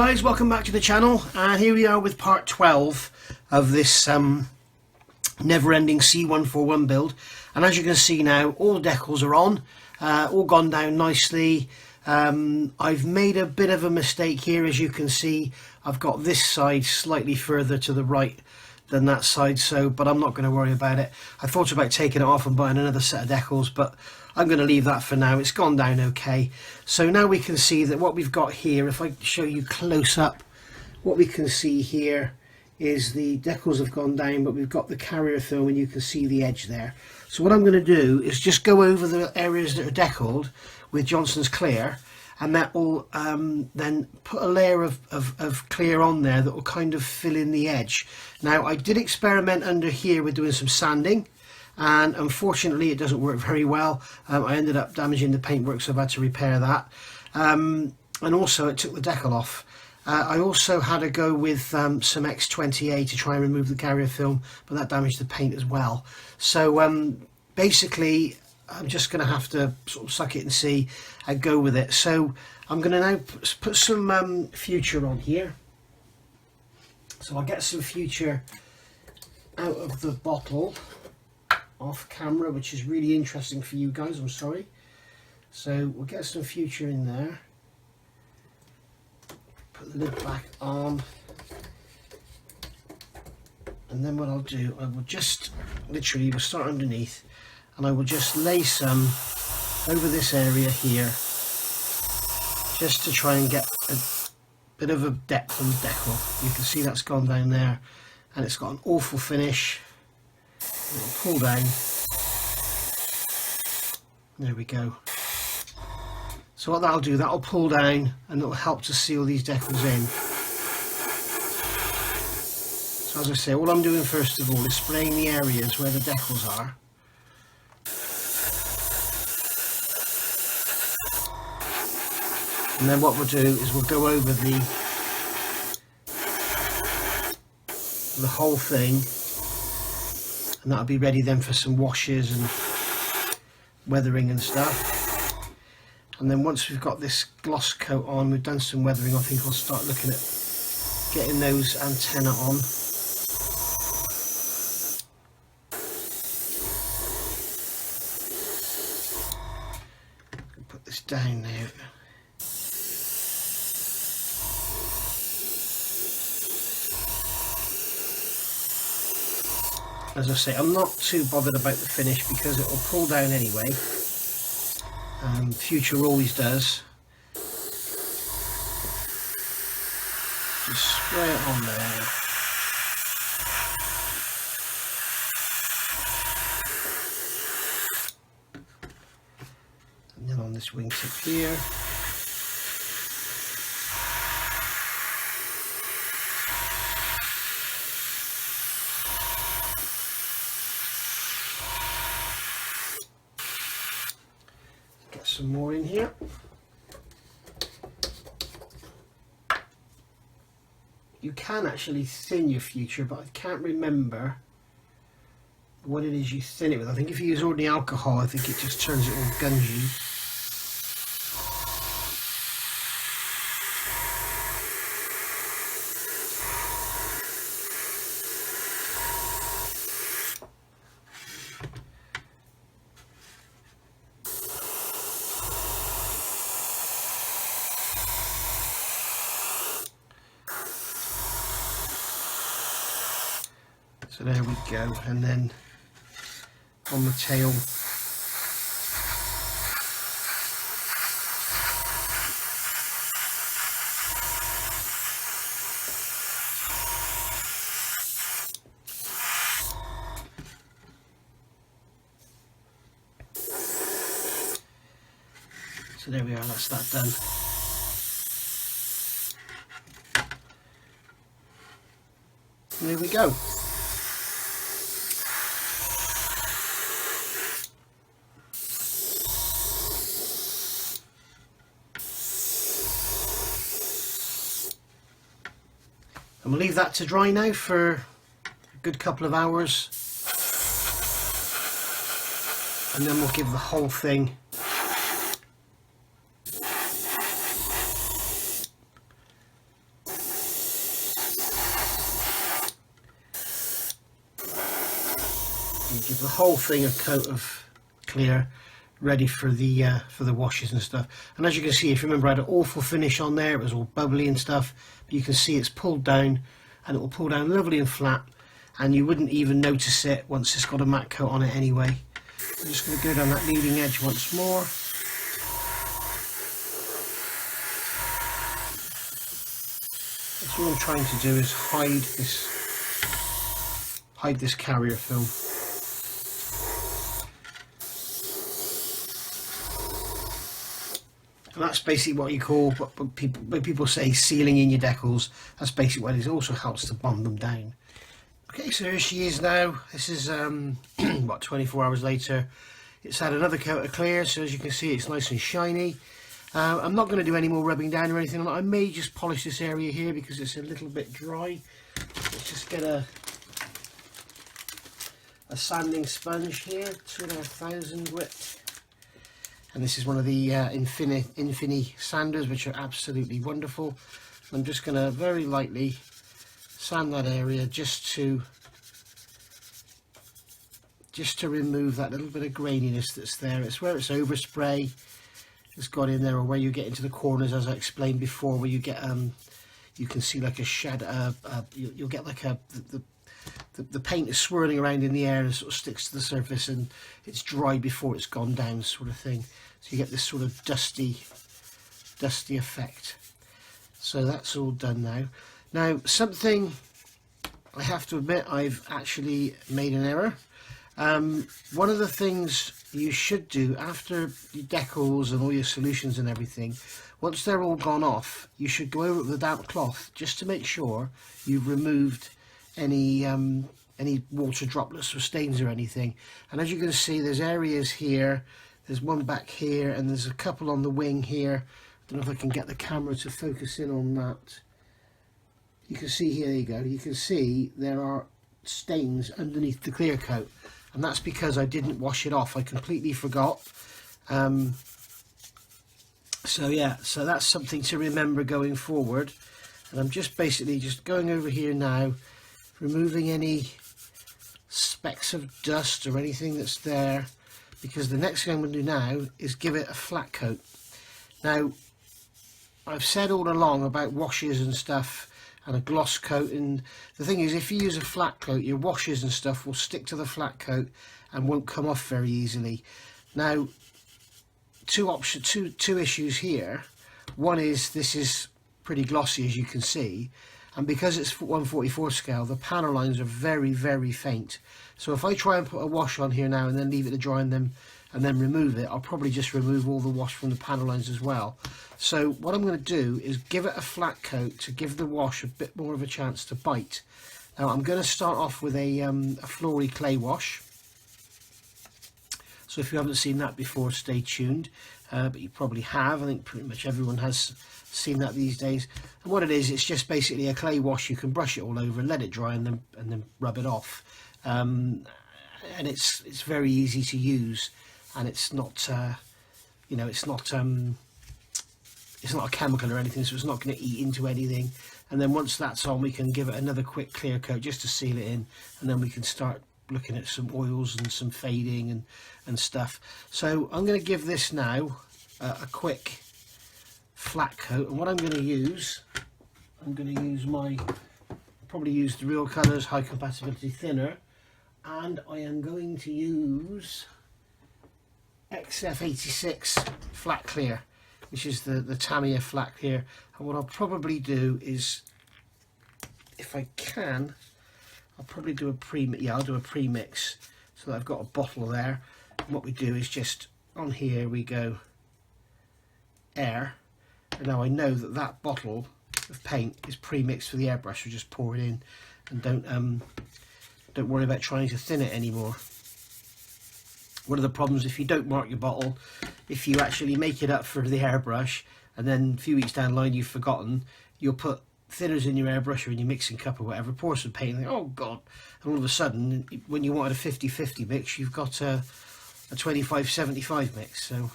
guys, welcome back to the channel, and here we are with part 12 of this never-ending C-141 build. And as you can see now, all decals are on, all gone down nicely. I've made a bit of a mistake here. As you can see, I've got this side slightly further to the right than that side, but I'm not going to worry about it. I thought about taking it off and buying another set of decals, but I'm going to leave that for now. It's gone down okay. So now we can see that what we've got here, if I show you close up, what we can see here is the decals have gone down, but we've got the carrier film and you can see the edge there. So what I'm going to do is just go over the areas that are decaled with Johnson's clear, and that will then put a layer of clear on there that will kind of fill in the edge. Now, I did experiment under here with doing some sanding, and unfortunately it doesn't work very well. I ended up damaging the paintwork, so I've had to repair that, and also it took the decal off. I also had to go with some X20A to try and remove the carrier film, but that damaged the paint as well. So basically I'm just going to have to sort of suck it and see and go with it. So I'm going to now put some Future on here. So I'll get some Future out of the bottle off camera, which is really interesting for you guys, I'm sorry. So we'll get some Future in there, put the lid back on, and then what I'll do, I will just literally, we'll start underneath, and I will just lay some over this area here, just to try and get a bit of a depth on the decal. You can see that's gone down there, and it's got an awful finish. It'll pull down. There we go. So what that'll do, that'll pull down and it'll help to seal these decals in. So as I say, all I'm doing first of all is spraying the areas where the decals are. And then what we'll do is we'll go over the whole thing, and that'll be ready then for some washes and weathering and stuff. And then once we've got this gloss coat on, we've done some weathering, I think I'll start looking at getting those antennae on. Put this down now. As I say, I'm not too bothered about the finish because it will pull down anyway. Future always does. Just spray it on there. And then on this wingtip here. Some more in here. You can actually thin your Future, but I can't remember what it is you thin it with. I think if you use ordinary alcohol, I think it just turns it all gungy. So there we go, and then on the tail, so there we are, that's that done. And there we go. And we'll leave that to dry now for a good couple of hours, and then we'll give the whole thing and give the whole thing a coat of clear, ready for the washes and stuff. And as you can see, if you remember, I had an awful finish on there, it was all bubbly and stuff, but you can see it's pulled down, and it will pull down lovely and flat, and you wouldn't even notice it once it's got a matte coat on it anyway. I'm just going to go down that leading edge once more. That's all I'm trying to do, is hide this carrier film. And that's basically what you call, when people say sealing in your decals, that's basically what it is. It also helps to bond them down. Okay, so here she is now. This is, what, 24 hours later. It's had another coat of clear, so as you can see, it's nice and shiny. I'm not going to do any more rubbing down or anything. I may just polish this area here because it's a little bit dry. Let's just get a sanding sponge here, 2,500 grit. And this is one of the Infini sanders, which are absolutely wonderful. I'm just going to very lightly sand that area just to remove that little bit of graininess that's there. It's where it's overspray has got in there, or where you get into the corners, as I explained before, where you get you can see like a shadow. You'll get like the paint is swirling around in the air and sort of sticks to the surface, and it's dry before it's gone down, sort of thing. So you get this sort of dusty effect. So that's all done now. Now, something I have to admit, I've actually made an error. One of the things you should do after your decals and all your solutions and everything, once they're all gone off, you should go over it with a damp cloth just to make sure you've removed any water droplets or stains or anything. And as you can see, there's areas here, there's one back here, and there's a couple on the wing here. I don't know if I can get the camera to focus in on that. You can see here, there you go, you can see there are stains underneath the clear coat, and that's because I didn't wash it off. I completely forgot. So yeah, so that's something to remember going forward. And I'm just basically just going over here now, removing any specks of dust or anything that's there, because the next thing I'm going to do now is give it a flat coat. Now, I've said all along about washes and stuff and a gloss coat, and the thing is, if you use a flat coat, your washes and stuff will stick to the flat coat and won't come off very easily. Now, two issues here. One is this is pretty glossy, as you can see, and because it's 1/44 scale, the panel lines are very, very faint. So if I try and put a wash on here now and then leave it to dry and then remove it, I'll probably just remove all the wash from the panel lines as well. So what I'm going to do is give it a flat coat to give the wash a bit more of a chance to bite. Now I'm going to start off with a flory clay wash. So if you haven't seen that before, stay tuned. But you probably have. I think pretty much everyone has seen that these days. And what it is, it's just basically a clay wash. You can brush it all over and let it dry and then rub it off. And it's very easy to use, and it's not you know, it's not a chemical or anything, so it's not going to eat into anything. And then once that's on, we can give it another quick clear coat just to seal it in, and then we can start looking at some oils and some fading and stuff. So I'm going to give this now a quick flat coat, and what I'm going to use, probably use the Real Colours High Compatibility Thinner, and I am going to use XF86 Flat Clear, which is the Tamiya Flat Clear. And what I'll probably do is, if I can, I'll probably do a pre-mix, so that I've got a bottle there. And what we do is just, on here we go air, and now I know that that bottle of paint is pre-mixed for the airbrush. So just pour it in, and don't worry about trying to thin it anymore. One of the problems, if you don't mark your bottle, if you actually make it up for the airbrush and then a few weeks down the line you've forgotten, you'll put thinners in your airbrush or in your mixing cup or whatever, pour some paint, and think, oh god, and all of a sudden, when you wanted a 50-50 mix, you've got a 25-75 mix. So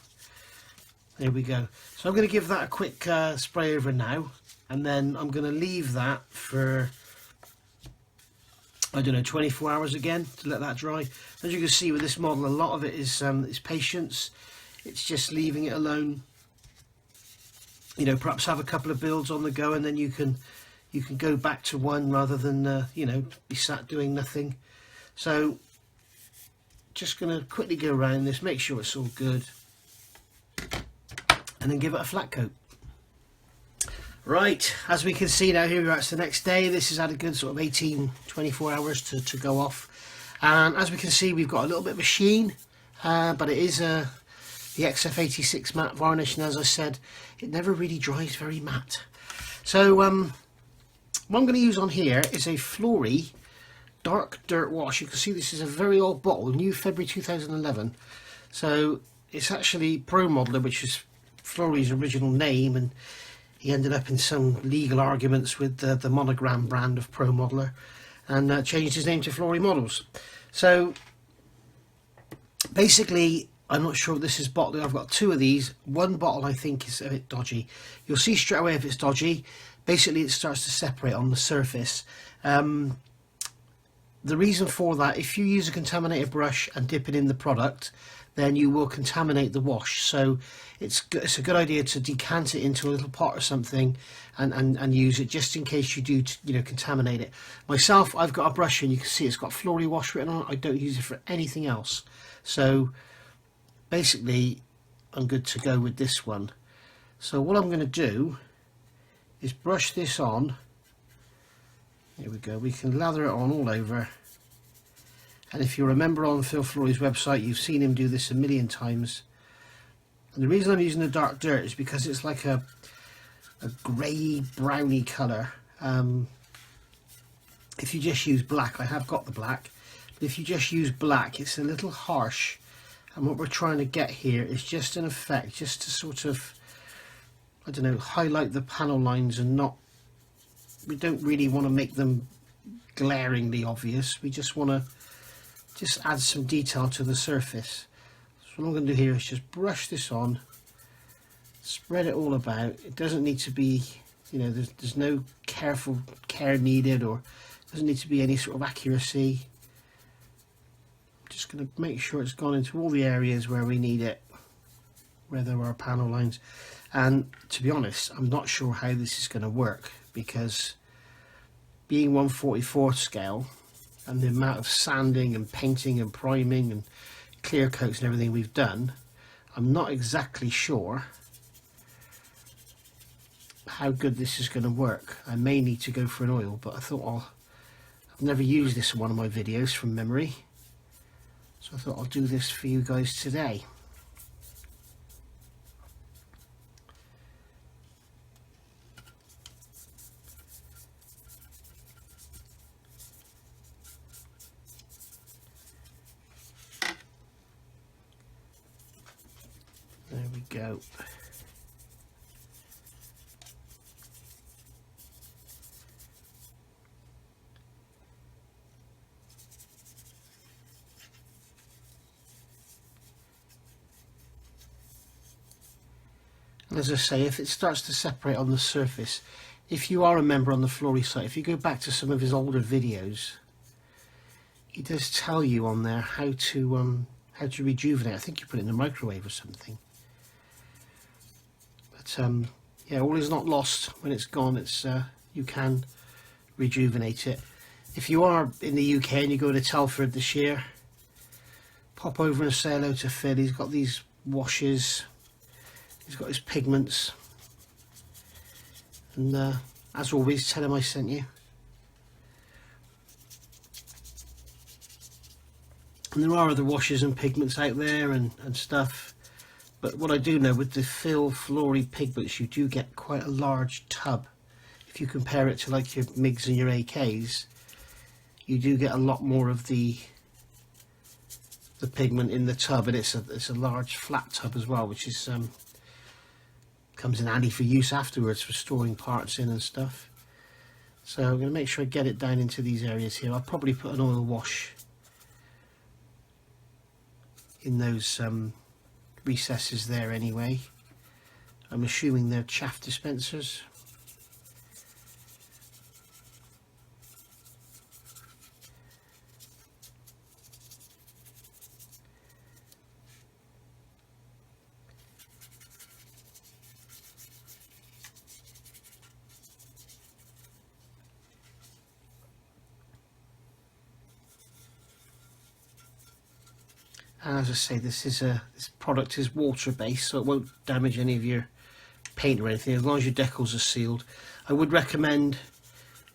there we go. So I'm going to give that a quick spray over now, and then I'm going to leave that for I don't know, 24 hours again to let that dry. As you can see with this model, a lot of it is patience. It's just leaving it alone. You know, perhaps have a couple of builds on the go, and then you can go back to one rather than you know, be sat doing nothing. So just going to quickly go around this, make sure it's all good, and then give it a flat coat. Right, as we can see now, here we are, it's the next day. This has had a good sort of 18-24 hours to go off, and as we can see, we've got a little bit of a sheen, but it is the XF86 matte varnish, and as I said, it never really dries very matte. So what I'm going to use on here is a Flory dark dirt wash. You can see this is a very old bottle, new February 2011. So it's actually Pro Modeler, which is Flory's original name, and he ended up in some legal arguments with the Monogram brand of Pro Modeler, and changed his name to Flory Models. So basically, I'm not sure if this is bottling. I've got two of these. One bottle I think is a bit dodgy. You'll see straight away if it's dodgy. Basically, it starts to separate on the surface. The reason for that, if you use a contaminated brush and dip it in the product, then you will contaminate the wash. So it's a good idea to decant it into a little pot or something and use it, just in case you do, you know, contaminate it. Myself, I've got a brush and you can see it's got Flory wash written on it. I don't use it for anything else. So basically, I'm good to go with this one. So what I'm going to do is brush this on. Here we go. We can lather it on all over. And if you remember on Phil Flory's website, you've seen him do this a million times. And the reason I'm using the dark dirt is because it's like a grey browny colour. If you just use black, I have got the black, but if you just use black, it's a little harsh. And what we're trying to get here is just an effect, just to sort of, I don't know, highlight the panel lines, and not, we don't really want to make them glaringly obvious. We just want to just add some detail to the surface. So what I'm going to do here is just brush this on, spread it all about. It doesn't need to be, you know, there's no careful care needed, or doesn't need to be any sort of accuracy. I'm just going to make sure it's gone into all the areas where we need it, where there are panel lines. And to be honest, I'm not sure how this is going to work, because being 1/44 scale and the amount of sanding and painting and priming and clear coats and everything we've done, I'm not exactly sure how good this is going to work. I may need to go for an oil, but I thought I've never used this in one of my videos from memory, so I thought I'll do this for you guys today. There we go. And as I say, if it starts to separate on the surface, if you are a member on the Flory site, if you go back to some of his older videos, he does tell you on there how to rejuvenate. I think you put it in the microwave or something. But yeah, all is not lost. When it's gone, it's you can rejuvenate it. If you are in the UK and you go to Telford this year, pop over and say hello to Phil. He's got these washes, he's got his pigments, and as always, tell him I sent you. And there are other washes and pigments out there and stuff, but what I do know, with the Phil Flory pigments, you do get quite a large tub. If you compare it to like your MIGs and your AKs, you do get a lot more of the pigment in the tub, and it's a large flat tub as well, which is comes in handy for use afterwards for storing parts in and stuff. So I'm going to make sure I get it down into these areas here. I'll probably put an oil wash in those recesses there anyway. I'm assuming they're chaff dispensers. And as I say, this product is water based, so it won't damage any of your paint or anything as long as your decals are sealed. I would recommend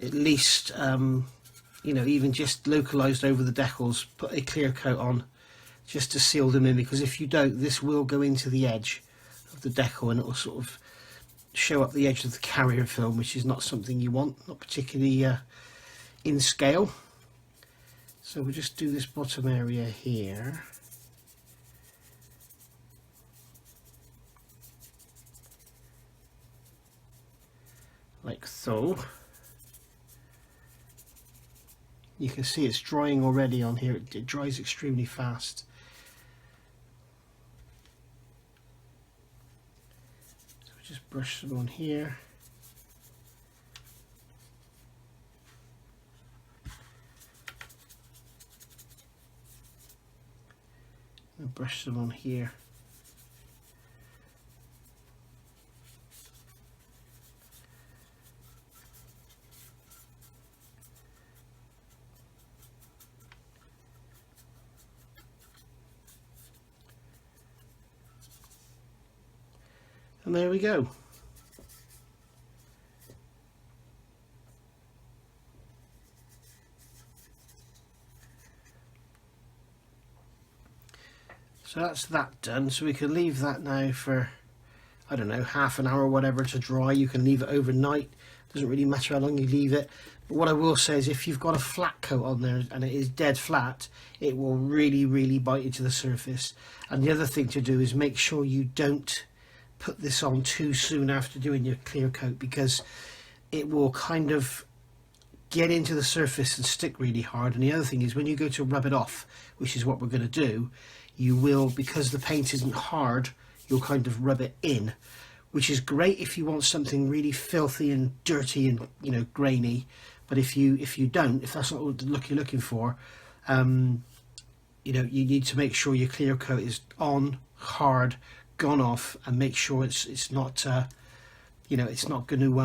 at least you know, even just localized over the decals, put a clear coat on just to seal them in, because if you don't, this will go into the edge of the decal and it will sort of show up the edge of the carrier film, which is not something you want, not particularly in scale. So we'll just do this bottom area here. Like so. You can see it's drying already on here. It dries extremely fast. So we just brush some on here. And brush some on here. And there we go. So that's that done. So we can leave that now for, I don't know, half an hour or whatever to dry. You can leave it overnight. Doesn't really matter how long you leave it. But what I will say is if you've got a flat coat on there and it is dead flat, it will really bite into the surface. And the other thing to do is make sure you don't put this on too soon after doing your clear coat, because it will kind of get into the surface and stick really hard. And the other thing is when you go to rub it off, which is what we're going to do, you will, because the paint isn't hard, you'll kind of rub it in, which is great if you want something really filthy and dirty and, you know, grainy. But if you don't, if that's not the look you're looking for, you know, you need to make sure your clear coat is on, hard, gone off, and make sure it's not you know, it's not going to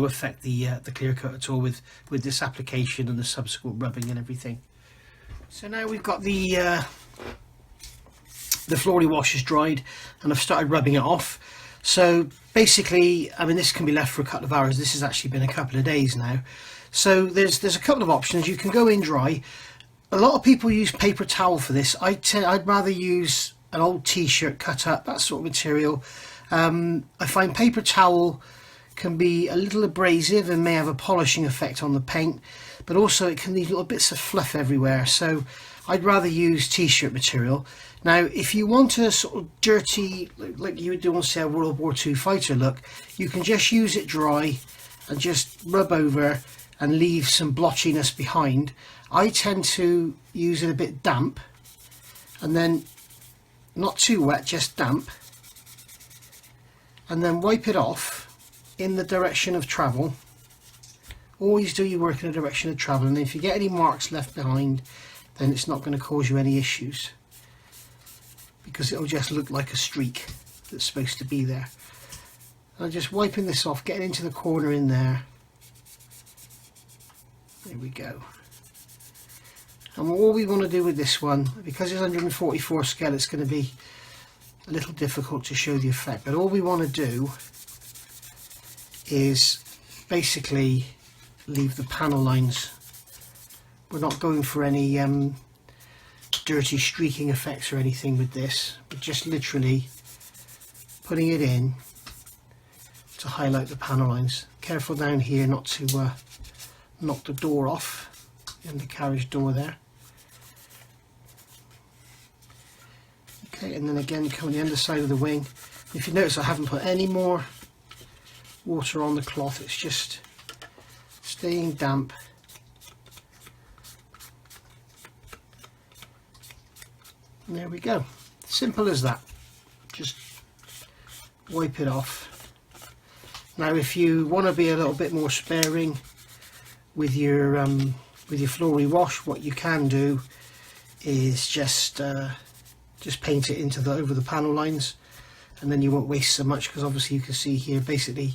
affect the clear coat at all with this application and the subsequent rubbing and everything. So now we've got the floor wash is dried and I've started rubbing it off. So basically, I mean, this can be left for a couple of hours. This has actually been a couple of days now. So there's a couple of options. You can go in dry. A lot of people use paper towel for this. I'd rather use an old t-shirt cut up, that sort of material. I find paper towel can be a little abrasive and may have a polishing effect on the paint, but also it can leave little bits of fluff everywhere. So I'd rather use t-shirt material. Now if you want a sort of dirty, like you would do on, say, a World War II fighter look, you can just use it dry and just rub over and leave some blotchiness behind. I tend to use it a bit damp, and then not too wet, just damp, and then wipe it off in the direction of travel. Always do your work in the direction of travel, and if you get any marks left behind, then it's not going to cause you any issues, because it'll just look like a streak that's supposed to be there. I'm just wiping this off, getting into the corner in there. There we go. And all we want to do with this one, because it's 144 scale, it's going to be a little difficult to show the effect, but all we want to do is basically leave the panel lines. We're not going for any dirty streaking effects or anything with this, but just literally putting it in to highlight the panel lines. Careful down here not to knock the door off, in the carriage door there. Okay, and then again come on the underside of the wing. If you notice, I haven't put any more water on the cloth, it's just staying damp. And there we go, simple as that. Just wipe it off. Now if you want to be a little bit more sparing with your floor wash, what you can do is just paint it into over the panel lines, and then you won't waste so much, because obviously you can see here basically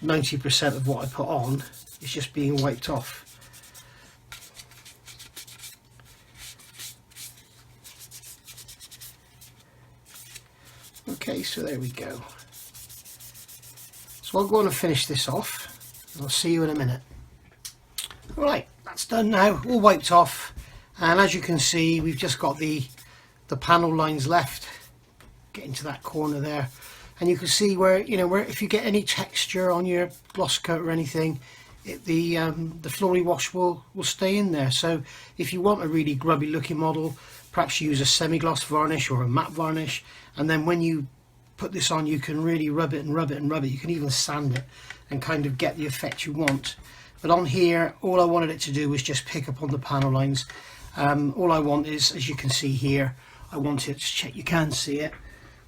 90% of what I put on is just being wiped off. Okay, so there we go. So I'll go on and finish this off, and I'll see you in a minute. Right, that's done now, all wiped off, and as you can see, we've just got the panel lines left, getting to that corner there, and you can see where, you know, where if you get any texture on your gloss coat or anything, the flory wash will stay in there. So if you want a really grubby looking model, perhaps use a semi-gloss varnish or a matte varnish, and then when you put this on, you can really rub it and rub it and rub it. You can even sand it and kind of get the effect you want. But on here, all I wanted it to do was just pick up on the panel lines. All I want is, as you can see here, I wanted to check, you can see it,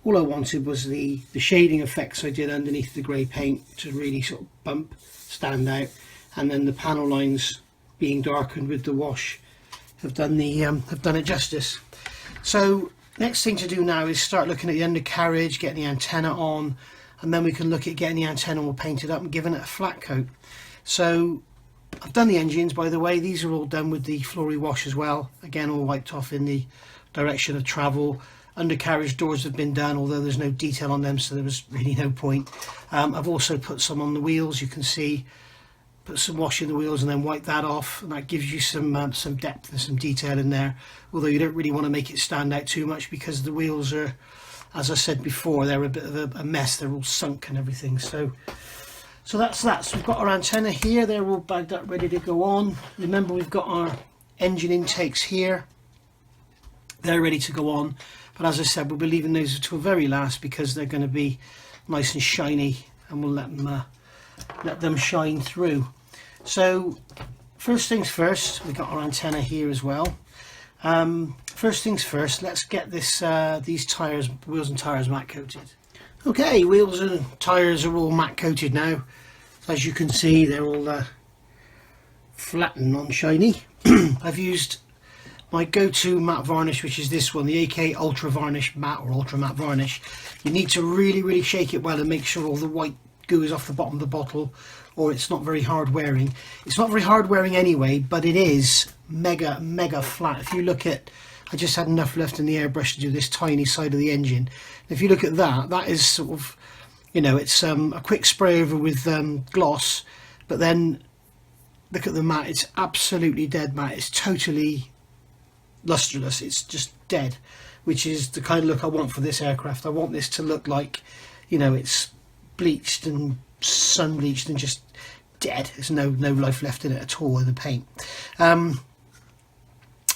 all I wanted was the shading effects I did underneath the grey paint to really sort of bump, stand out, and then the panel lines being darkened with the wash have done it justice. So next thing to do now is start looking at the undercarriage, getting the antenna on, and then we can look at getting the antenna all painted up and giving it a flat coat. So I've done the engines, by the way. These are all done with the flory wash as well, again all wiped off in the direction of travel. Undercarriage doors have been done, although there's no detail on them, so there was really no point. I've also put some on the wheels, you can see, put some wash in the wheels and then wipe that off, and that gives you some depth and some detail in there, although you don't really want to make it stand out too much because the wheels are, as I said before, they're a bit of a mess, they're all sunk and everything. So that's that. So we've got our antenna here, they're all bagged up ready to go on. Remember, we've got our engine intakes here, they're ready to go on, but as I said, we'll be leaving those until very last because they're going to be nice and shiny, and we'll let them shine through. So first things first, we've got our antenna here as well. First things first, let's get this these tires, wheels and tires, matte coated. Okay, wheels and tires are all matte coated now. As you can see, they're all flat and non-shiny. I've used my go-to matte varnish, which is this one, the AK Ultra Varnish Matte or Ultra Matte Varnish. You need to really shake it well and make sure all the white goo is off the bottom of the bottle, or it's not very hard wearing. It's not very hard wearing anyway, but it is mega flat. If you look at, I just had enough left in the airbrush to do this tiny side of the engine. If you look at that, that is sort of, you know, it's a quick spray over with gloss, but then look at the matte, it's absolutely dead matte. It's totally lustreless, it's just dead, which is the kind of look I want for this aircraft. I want this to look like, you know, it's bleached and sun bleached and just dead. There's no life left in it at all in the paint.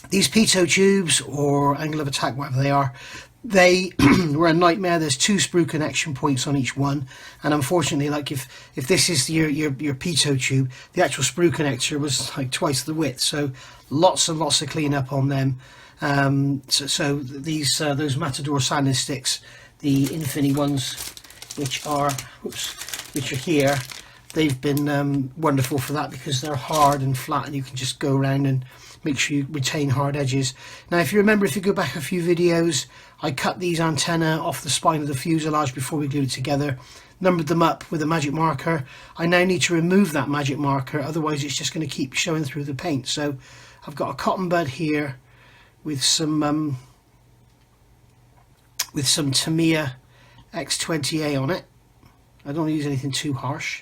These pitot tubes, or angle of attack, whatever they are, they were a nightmare. There's 2 sprue connection points on each one, and unfortunately, like if this is your pitot tube, the actual sprue connector was like twice the width, so lots and lots of clean up on them. So these those Matador sanding sticks, the Infini ones, which are here, they've been wonderful for that because they're hard and flat, and you can just go around and make sure you retain hard edges. Now, if you remember, if you go back a few videos, I cut these antennae off the spine of the fuselage before we glued it together, numbered them up with a magic marker. I now need to remove that magic marker, otherwise it's just going to keep showing through the paint. So I've got a cotton bud here with some Tamiya X20A on it. I don't use anything too harsh,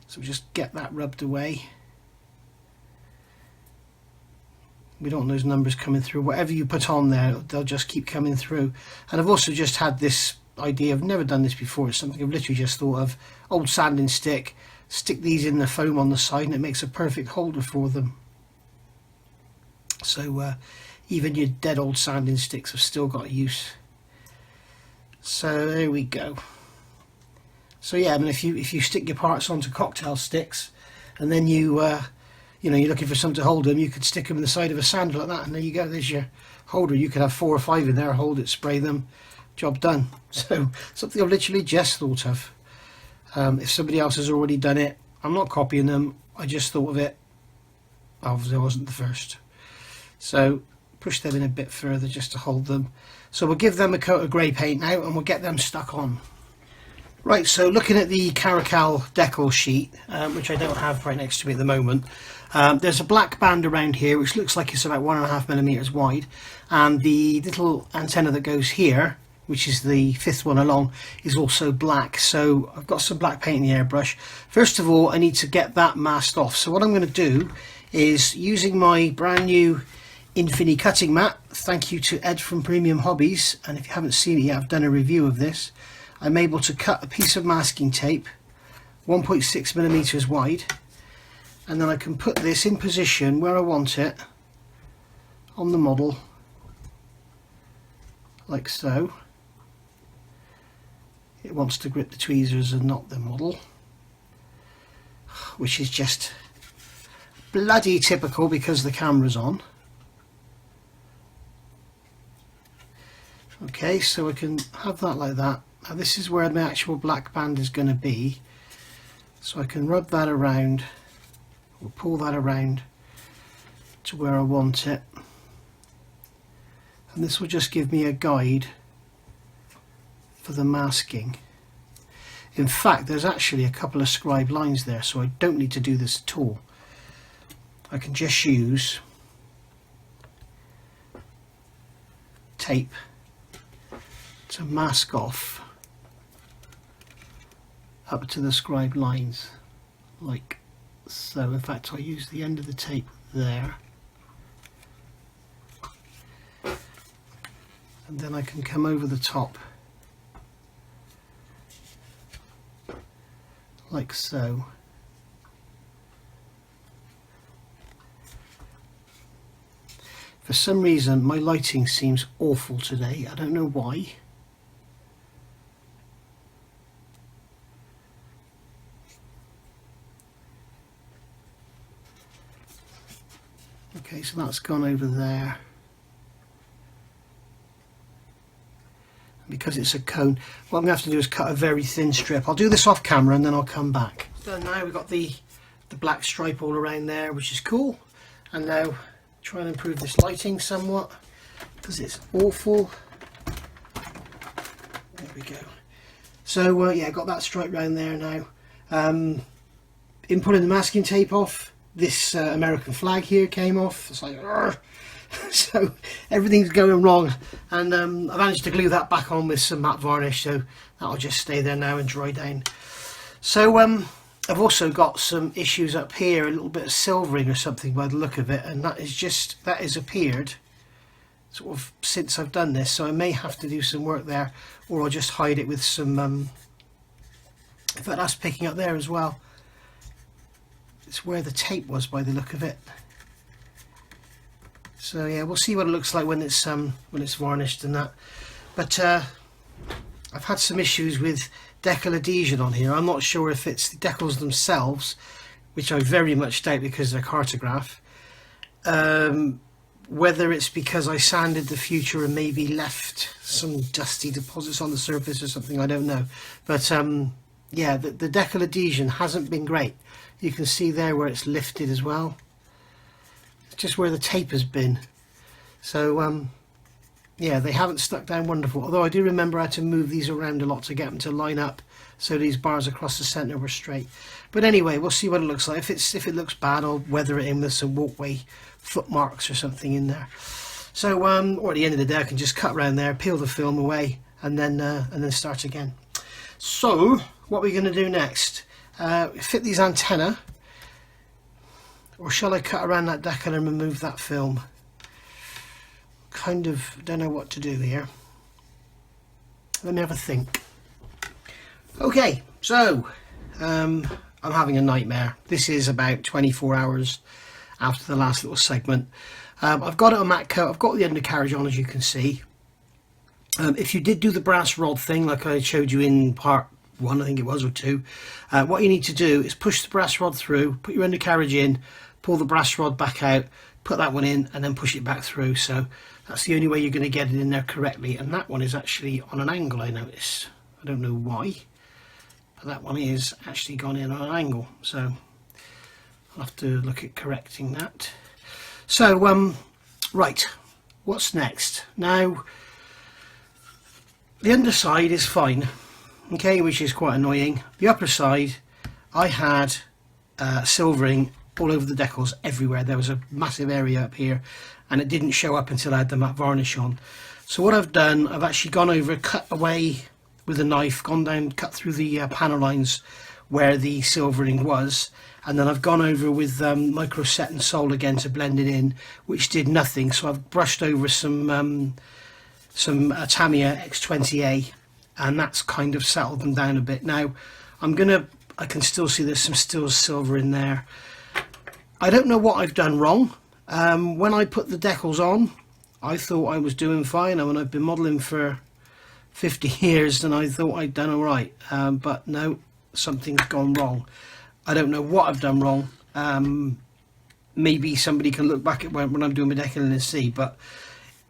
so just get that rubbed away. We don't want those numbers coming through. Whatever you put on there, they'll just keep coming through. And I've also just had this idea, I've never done this before, it's something I've literally just thought of. Old sanding stick, stick these in the foam on the side and it makes a perfect holder for them. So even your dead old sanding sticks have still got use. So there we go. So yeah, I mean, if you stick your parts onto cocktail sticks, and then you know, you're looking for something to hold them, you could stick them in the side of a sander like that, and there you go, there's your holder. You could have 4 or 5 in there, hold it, spray them, job done. So something I've literally just thought of. If somebody else has already done it, I'm not copying them, I just thought of it. Obviously I wasn't the first. So push them in a bit further just to hold them. So we'll give them a coat of grey paint now, and we'll get them stuck on. Right, so looking at the Caracal decal sheet, which I don't have right next to me at the moment, there's a black band around here which looks like it's about 1.5 millimeters wide, and the little antenna that goes here which is the 5th one along, is also black. So I've got some black paint in the airbrush. First of all, I need to get that masked off. So what I'm going to do is, using my brand new Infini cutting mat, thank you to Ed from Premium Hobbies, and if you haven't seen it yet, I've done a review of this. I'm able to cut a piece of masking tape 1.6 millimeters wide, and then I can put this in position where I want it on the model, like so. It wants to grip the tweezers and not the model, which is just bloody typical because the camera's on. Okay, so I can have that like that. Now this is where my actual black band is going to be, so I can rub that around or pull that around to where I want it, and this will just give me a guide for the masking. In fact, there's actually a couple of scribe lines there, so I don't need to do this at all. I can just use tape to mask off up to the scribe lines, like so. In fact, I'll use the end of the tape there, and then I can come over the top like so. For some reason my lighting seems awful today, I don't know why. Okay, so that's gone over there. Because it's a cone, what I'm going to have to do is cut a very thin strip. I'll do this off camera and then I'll come back. So now we've got the black stripe all around there, which is cool. And now try and improve this lighting somewhat because it's awful. There we go. So yeah, got that stripe round there now. In pulling the masking tape off, this American flag here came off. It's like, so everything's going wrong, and I managed to glue that back on with some matte varnish, so that'll just stay there now and dry down. So I've also got some issues up here, a little bit of silvering or something by the look of it, and that has appeared sort of since I've done this, so I may have to do some work there, or I'll just hide it with some in fact, that's picking up there as well. It's where the tape was by the look of it. So yeah, we'll see what it looks like when it's varnished and that. But I've had some issues with decal adhesion on here. I'm not sure if it's the decals themselves, which I very much doubt because they're cartograph. Whether it's because I sanded the future and maybe left some dusty deposits on the surface or something, I don't know. But yeah, the decal adhesion hasn't been great. You can see there where it's lifted as well. It's just where the tape has been. So yeah, they haven't stuck down wonderful. Although I do remember I had to move these around a lot to get them to line up, so these bars across the centre were straight. But anyway, we'll see what it looks like. If it looks bad, I'll weather it in with some walkway footmarks or something in there. So or at the end of the day, I can just cut around there, peel the film away, and then start again. So what we're going to do next? Fit these antennae, or shall I cut around that decal and remove that film? Kind of don't know what to do here. Let me have a think. Okay, so I'm having a nightmare. This is about 24 hours after the last little segment. I've got it on matte coat. I've got the undercarriage on, as you can see. If you did do the brass rod thing like I showed you in part 1, I think it was, or 2, what you need to do is push the brass rod through, put your undercarriage in, pull the brass rod back out, put that one in, and then push it back through. So that's the only way you're going to get it in there correctly. And that one is actually on an angle, I notice. I don't know why, but that one is actually gone in on an angle. So I'll have to look at correcting that. So right, what's next? Now, the underside is fine, okay, which is quite annoying. The upper side, I had silvering all over the decals everywhere. There was a massive area up here, and it didn't show up until I had the matte varnish on. So what I've done, I've actually gone over, cut away with a knife, gone down, cut through the panel lines where the silvering was, and then I've gone over with microset and sol again to blend it in, which did nothing. So I've brushed over some Tamiya X20A, and that's kind of settled them down a bit. Now I can still see there's some still silver in there. I don't know what I've done wrong. When I put the decals on, I thought I was doing fine, and when I've been modelling for 50 years, then I thought I'd done all right. But no, something's gone wrong. I don't know what I've done wrong. Maybe somebody can look back at when I'm doing my decaling and see, but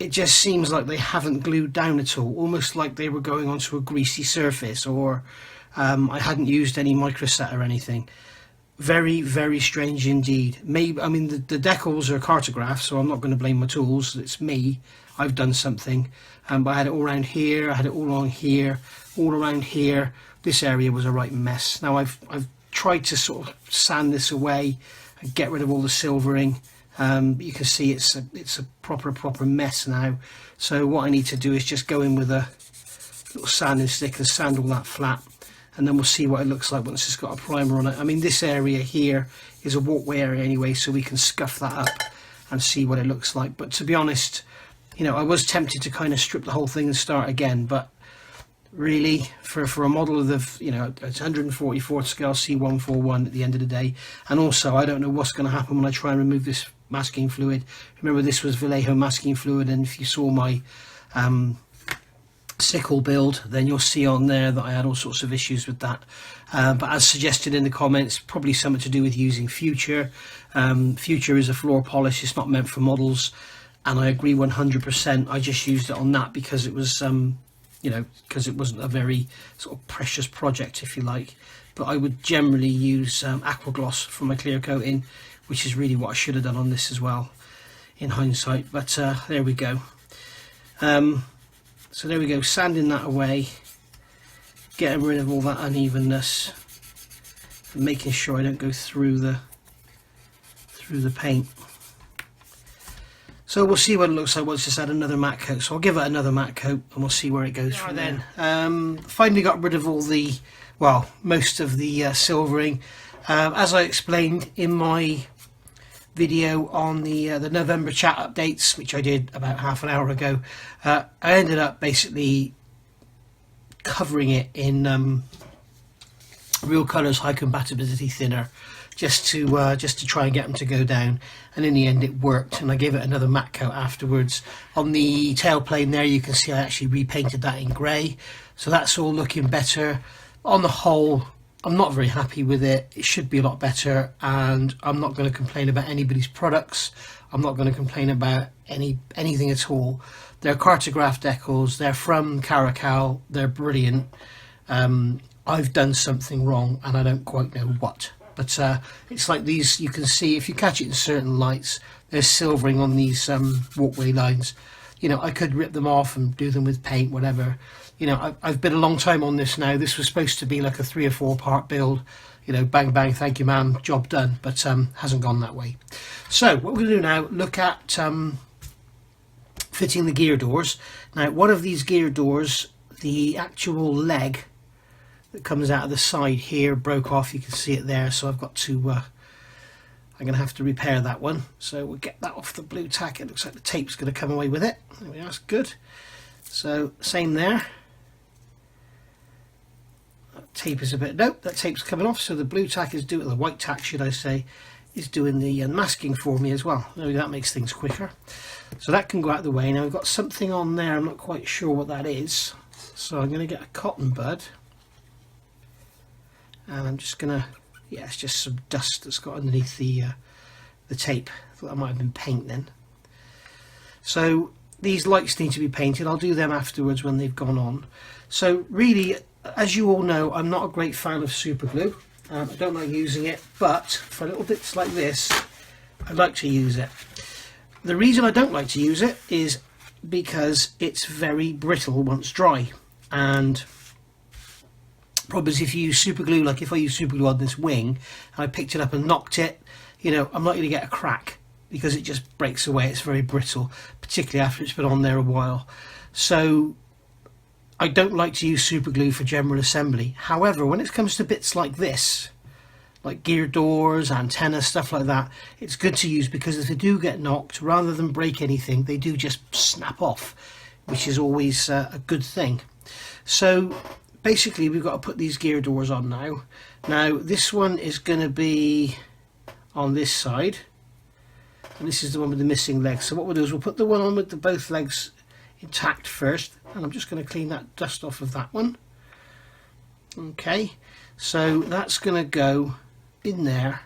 it just seems like they haven't glued down at all, almost like they were going onto a greasy surface, or I hadn't used any microset or anything. Very, very strange indeed. Maybe, I mean, the decals are cartographs, so I'm not going to blame my tools. It's me. I've done something. But I had it all around here. I had it all on here, all around here. This area was a right mess. Now I've tried to sort of sand this away and get rid of all the silvering. But you can see it's a proper mess now. So what I need to do is just go in with a little sanding stick and sand all that flat, and then we'll see what it looks like once it's got a primer on it. I mean, this area here is a walkway area anyway, so we can scuff that up and see what it looks like. But to be honest, you know, I was tempted to kind of strip the whole thing and start again, but really, for a model of the, you know, it's 144 scale C-141 at the end of the day. And also, I don't know what's going to happen when I try and remove this masking fluid. Remember, this was Vallejo masking fluid, and if you saw my sickle build, then you'll see on there that I had all sorts of issues with that. But as suggested in the comments, probably something to do with using Future. Future is a floor polish, it's not meant for models, and I agree 100%. I just used it on that because it was you know, because it wasn't a very sort of precious project, if you like. But I would generally use aqua gloss for my clear coating, which is really what I should have done on this as well in hindsight. But there we go. So there we go, sanding that away, getting rid of all that unevenness, and making sure I don't go through the paint. So we'll see what it looks like once it's had another matte coat. So I'll give it another matte coat and we'll see where it goes from then. Finally got rid of all the, well, most of the silvering. As I explained in my video on the November chat updates, which I did about half an hour ago, I ended up basically covering it in Real Colours High Compatibility Thinner, just to try and get them to go down, and in the end it worked, and I gave it another matte coat afterwards. On the tailplane there you can see I actually repainted that in grey, so that's all looking better. On the whole, I'm not very happy with it. It should be a lot better, and I'm not going to complain about anybody's products. I'm not going to complain about anything at all. They're cartograph decals, they're from Caracal, they're brilliant. I've done something wrong and I don't quite know what. But it's like these, you can see, if you catch it in certain lights, there's silvering on these walkway lines. You know, I could rip them off and do them with paint, whatever. You know, I've been a long time on this now. This was supposed to be like a 3 or 4 part build. You know, bang, bang, thank you, ma'am, job done. But hasn't gone that way. So what we're going to do now, look at fitting the gear doors. Now, one of these gear doors, the actual leg that comes out of the side here broke off. You can see it there, so I've got to I'm going to have to repair that one. So we'll get that off the blue tack. It looks like the tape's going to come away with it. There we are, that's good. So same there. That tape is a bit, nope, that tape's coming off, so the blue tack is doing, the white tack should I say, is doing the unmasking for me as well. Maybe that makes things quicker. So that can go out of the way. Now we've got something on there, I'm not quite sure what that is. So I'm going to get a cotton bud. And I'm just going to, yeah, it's just some dust that's got underneath the tape. I thought that might have been paint then. So these lights need to be painted. I'll do them afterwards when they've gone on. So really, as you all know, I'm not a great fan of super glue. I don't like using it, but for little bits like this, I like to use it. The reason I don't like to use it is because it's very brittle once dry. And problem is, if you use super glue, like if I use super glue on this wing and I picked it up and knocked it, you know, I'm not going to get a crack. because it just breaks away. It's very brittle, particularly after it's been on there a while. So I don't like to use super glue for general assembly. However, when it comes to bits like this, like gear doors, antennas, stuff like that, it's good to use, because if they do get knocked, rather than break anything, they do just snap off, which is always a good thing. So basically we've got to put these gear doors on now. Now this one is going to be on this side, and this is the one with the missing legs. So what we'll do is we'll put the one on with the both legs intact first, and I'm just going to clean that dust off of that one. Okay, so that's going to go in there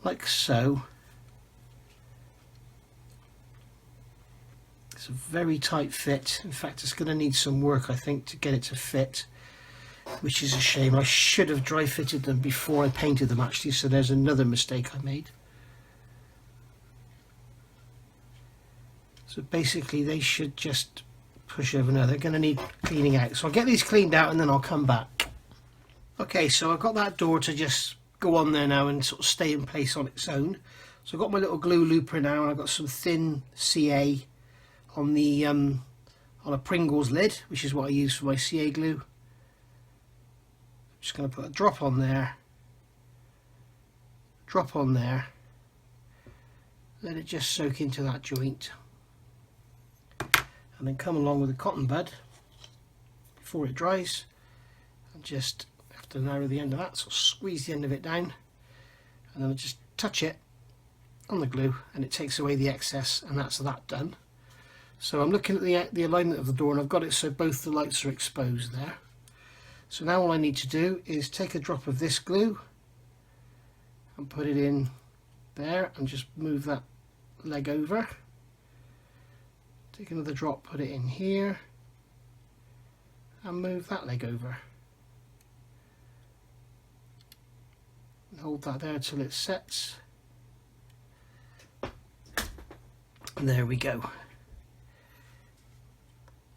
like so. It's a very tight fit. In fact, it's going to need some work, I think, to get it to fit, which is a shame. I should have dry fitted them before I painted them, actually, so there's another mistake I made. So basically they should just push over now. They're going to need cleaning out, so I'll get these cleaned out and then I'll come back. Okay, so I've got that door to just go on there now and sort of stay in place on its own. So I've got my little glue looper now, and I've got some thin CA on the on a Pringles lid, which is what I use for my CA glue. I'm just going to put a drop on there, drop on there, let it just soak into that joint, and then come along with a cotton bud before it dries, and just to narrow the end of that, so squeeze the end of it down, and then I'll just touch it on the glue and it takes away the excess, and that's that done. So I'm looking at the alignment of the door, and I've got it so both the lights are exposed there. So now all I need to do is take a drop of this glue and put it in there, and just move that leg over. Take another drop, put it in here, and move that leg over. Hold that there till it sets, and there we go.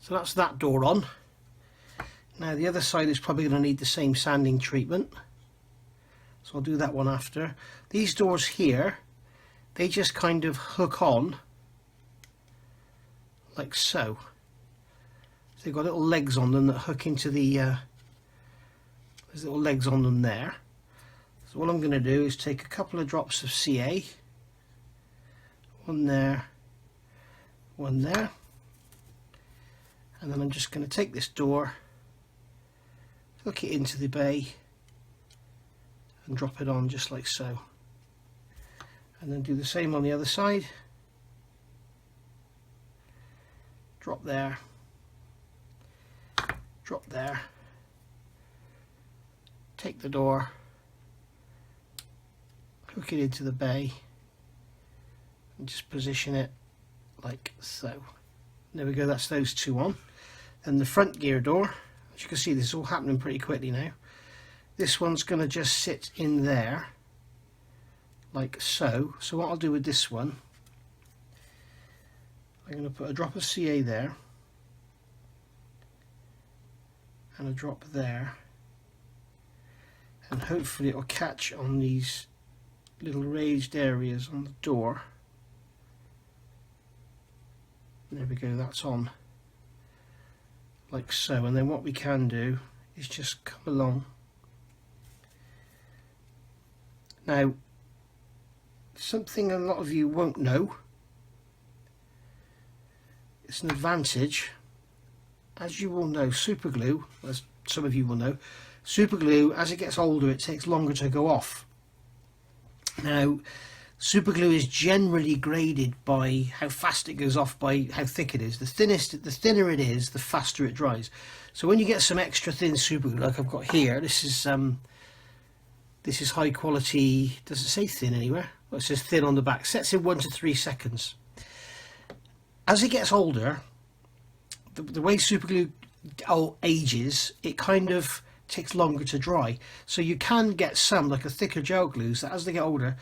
So that's that door on. Now the other side is probably going to need the same sanding treatment, so I'll do that one after. These doors here, they just kind of hook on like so. So they've got little legs on them that hook into the there's little legs on them there. So what I'm going to do is take a couple of drops of CA, one there, and then I'm just going to take this door, hook it into the bay, and drop it on just like so, and then do the same on the other side. Drop there, drop there, take the door, hook it into the bay, and just position it like so. There we go, that's those two on. Then the front gear door, as you can see, this is all happening pretty quickly now. This one's going to just sit in there like so. So what I'll do with this one, I'm going to put a drop of CA there and a drop there, and hopefully it will catch on these little raised areas on the door. There we go, that's on like so. And then what we can do is just come along. Now, something a lot of you won't know, it's an advantage, as you will know, super glue, as some of you will know, super glue, as it gets older, it takes longer to go off. Now, super glue is generally graded by how fast it goes off, by how thick it is. The thinner it is, the faster it dries. So when you get some extra thin super glue, like I've got here, this is high quality. Does it say thin anywhere? Well, it says thin on the back. Sets in 1 to 3 seconds. As it gets older, the way super glue ages, it kind of takes longer to dry. So you can get some, like a thicker gel glues, that as they get older,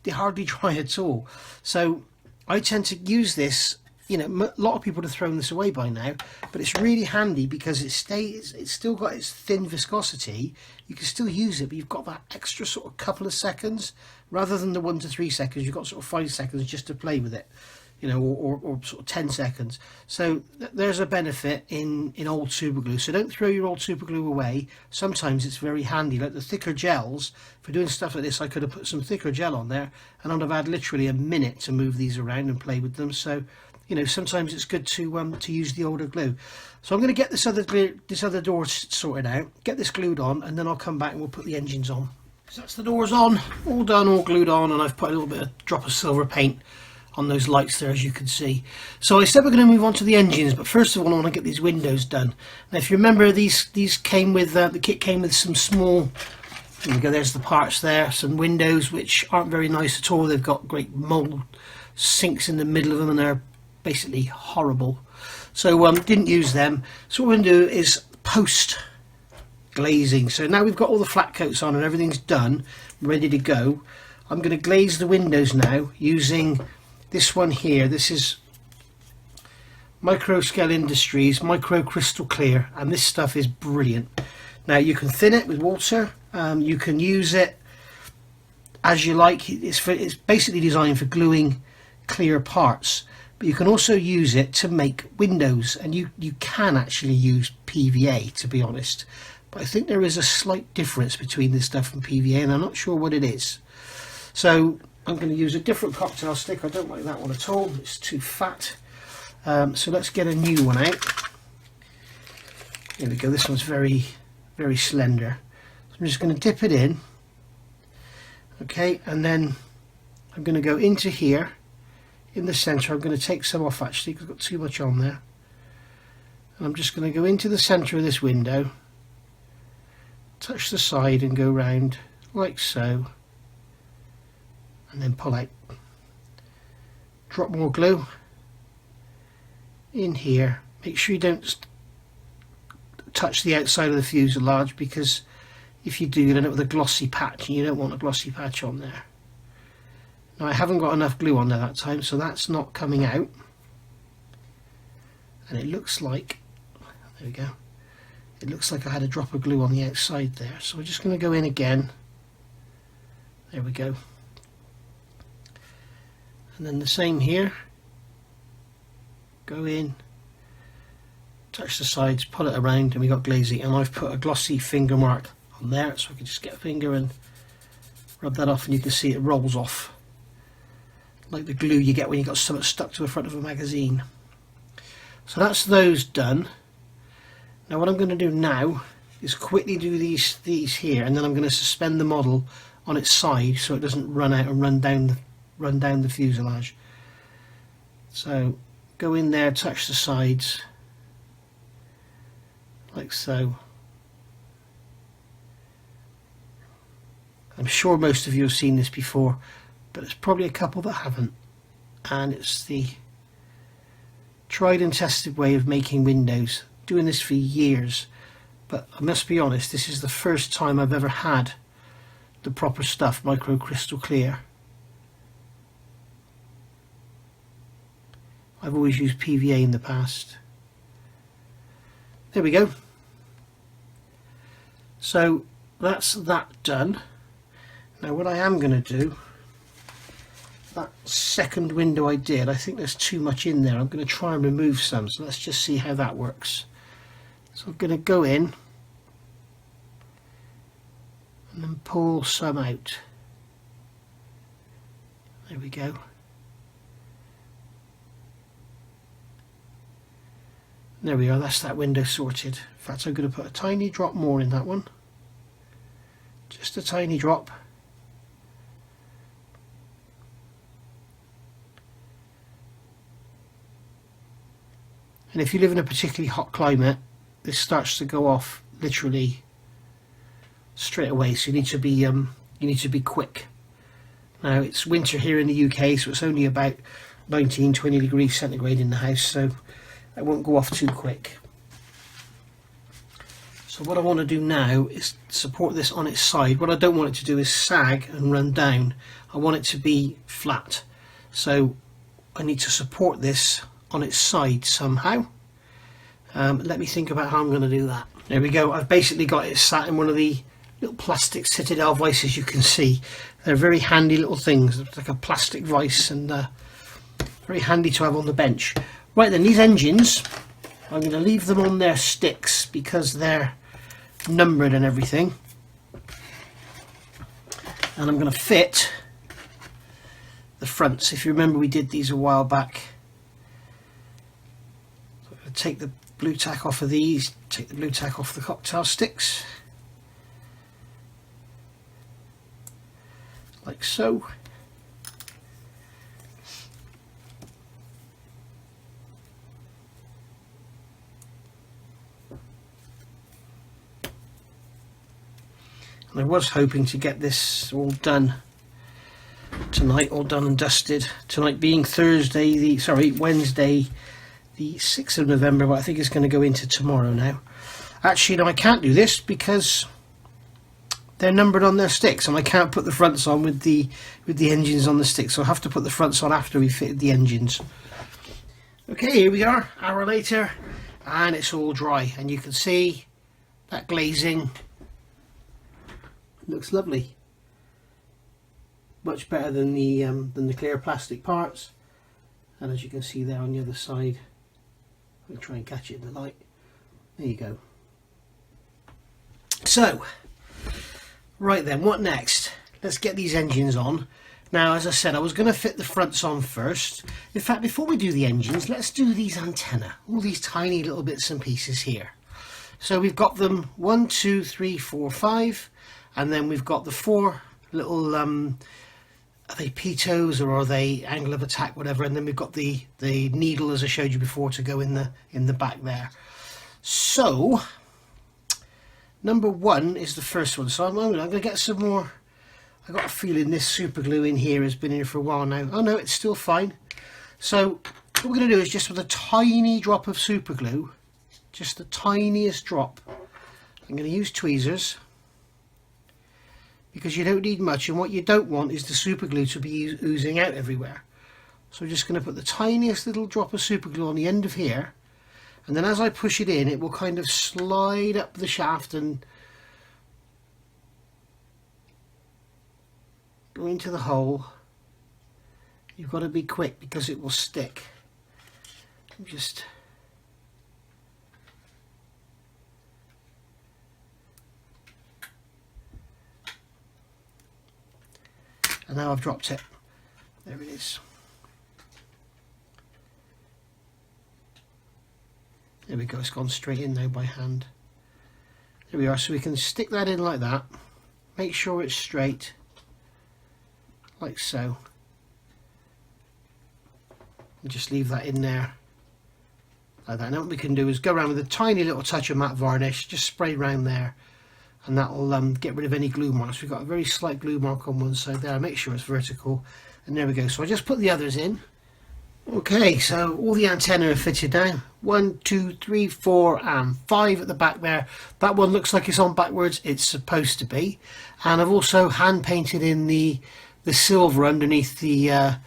they hardly dry at all. So I tend to use this you know, a lot of people have thrown this away by now, but it's really handy because it's still got its thin viscosity. You can still use it, but you've got that extra sort of couple of seconds rather than the 1 to 3 seconds. You've got sort of 5 seconds just to play with it, you know, or sort of 10 seconds. So there's a benefit in old super glue. So don't throw your old super glue away. Sometimes it's very handy, like the thicker gels. For doing stuff like this, I could have put some thicker gel on there and I'd have had literally a minute to move these around and play with them. So, you know, sometimes it's good to use the older glue. So I'm going to get this other door sorted out, get this glued on, and then I'll come back and we'll put the engines on. So that's the doors on, all done, all glued on, and I've put a little bit of drop of silver paint on those lights there, as you can see. So I said we're going to move on to the engines, but first of all I want to get these windows done. Now if you remember, these came with the kit came with some small, there we go, there's the parts there, some windows which aren't very nice at all. They've got great mold sinks in the middle of them and they're basically horrible. So didn't use them. So what we're going to do is post glazing. So now we've got all the flat coats on and everything's done, ready to go. I'm going to glaze the windows now using this one here. This is Microscale Industries Micro Crystal Clear, and this stuff is brilliant. Now you can thin it with water, you can use it as you like. It's basically designed for gluing clear parts, but you can also use it to make windows, and you can actually use PVA, to be honest, but I think there is a slight difference between this stuff and PVA and I'm not sure what it is. So I'm going to use a different cocktail stick. I don't like that one at all, it's too fat. So let's get a new one out. Here we go, this one's very, very slender. So I'm just going to dip it in, okay, and then I'm going to go into here in the center. I'm going to take some off actually because I've got too much on there, and I'm just going to go into the center of this window, touch the side and go round like so, and then pull out. Drop more glue in here. Make sure you don't touch the outside of the fuselage, because if you do, you'll end up with a glossy patch, and you don't want a glossy patch on there. Now I haven't got enough glue on there that time, so that's not coming out, and it looks like, there we go, it looks like I had a drop of glue on the outside there. So we're just going to go in again, there we go, and then the same here, go in, touch the sides, pull it around, and we got glazing. And I've put a glossy finger mark on there, so I can just get a finger and rub that off, and you can see it rolls off like the glue you get when you got something stuck to the front of a magazine. So that's those done. Now what I'm going to do now is quickly do these here, and then I'm going to suspend the model on its side so it doesn't run out and run down the fuselage. So go in there, touch the sides like so. I'm sure most of you have seen this before, but there's probably a couple that haven't, and it's the tried and tested way of making windows. Doing this for years, but I must be honest, this is the first time I've ever had the proper stuff, Micro Crystal Clear. I've always used PVA in the past. There we go. So that's that done. Now what I am going to do, that second window I did, I think there's too much in there. I'm going to try and remove some, so let's just see how that works. So I'm going to go in and then pull some out. There we go. There we are, that's that window sorted. In fact, I'm going to put a tiny drop more in that one. Just a tiny drop. And if you live in a particularly hot climate, this starts to go off literally straight away, so you need to be quick. Now it's winter here in the UK, so it's only about 19-20 degrees centigrade in the house, so it won't go off too quick. So what I want to do now is support this on its side. What I don't want it to do is sag and run down. I want it to be flat. So I need to support this on its side somehow. Let me think about how I'm going to do that. There we go. I've basically got it sat in one of the little plastic Citadel vices. You can see they're very handy little things. It's like a plastic vice, and very handy to have on the bench. Right then, these engines, I'm going to leave them on their sticks because they're numbered and everything. And I'm going to fit the fronts. If you remember, we did these a while back. So I'm going to take the blue tack off of these, take the blue tack off the cocktail sticks, like so. And I was hoping to get this all done tonight, all done and dusted. Tonight being Wednesday the 6th of November, but I think it's going to go into tomorrow now. Actually, no, I can't do this because they're numbered on their sticks, and I can't put the fronts on with the engines on the sticks, so I'll have to put the fronts on after we fitted the engines. Okay, here we are, hour later, and it's all dry, and you can see that glazing looks lovely. Much better than the clear plastic parts, and as you can see there on the other side, I'll try and catch it in the light. There you go. So, right then, what next? Let's get these engines on. Now, as I said, I was going to fit the fronts on first. In fact, before we do the engines, let's do these antennae, all these tiny little bits and pieces here. So we've got them 1, 2, 3, 4, 5, and then we've got the 4 little are they pitos or are they angle of attack, whatever, and then we've got the needle, as I showed you before, to go in the back there. So number 1 is the first one. So I'm going to get some more. I got a feeling this super glue in here has been here for a while now. Oh no, it's still fine. So what we're going to do is just with a tiny drop of super glue, just the tiniest drop, I'm going to use tweezers, because you don't need much, and what you don't want is the super glue to be oozing out everywhere. So I'm just going to put the tiniest little drop of super glue on the end of here, and then as I push it in, it will kind of slide up the shaft and go into the hole. You've got to be quick because it will stick. Just and now I've dropped it. There it is. There we go, it's gone straight in now by hand. There we are, so we can stick that in like that. Make sure it's straight, like so. And just leave that in there, like that. Now what we can do is go around with a tiny little touch of matte varnish, just spray around there, and that will get rid of any glue marks. We've got a very slight glue mark on one side there. Make sure it's vertical, and there we go. So I just put the others in. Okay, so all the antennae are fitted now. 1, 2, 3, 4 and 5 at the back there. That one looks like it's on backwards. It's supposed to be. And I've also hand painted in the silver underneath the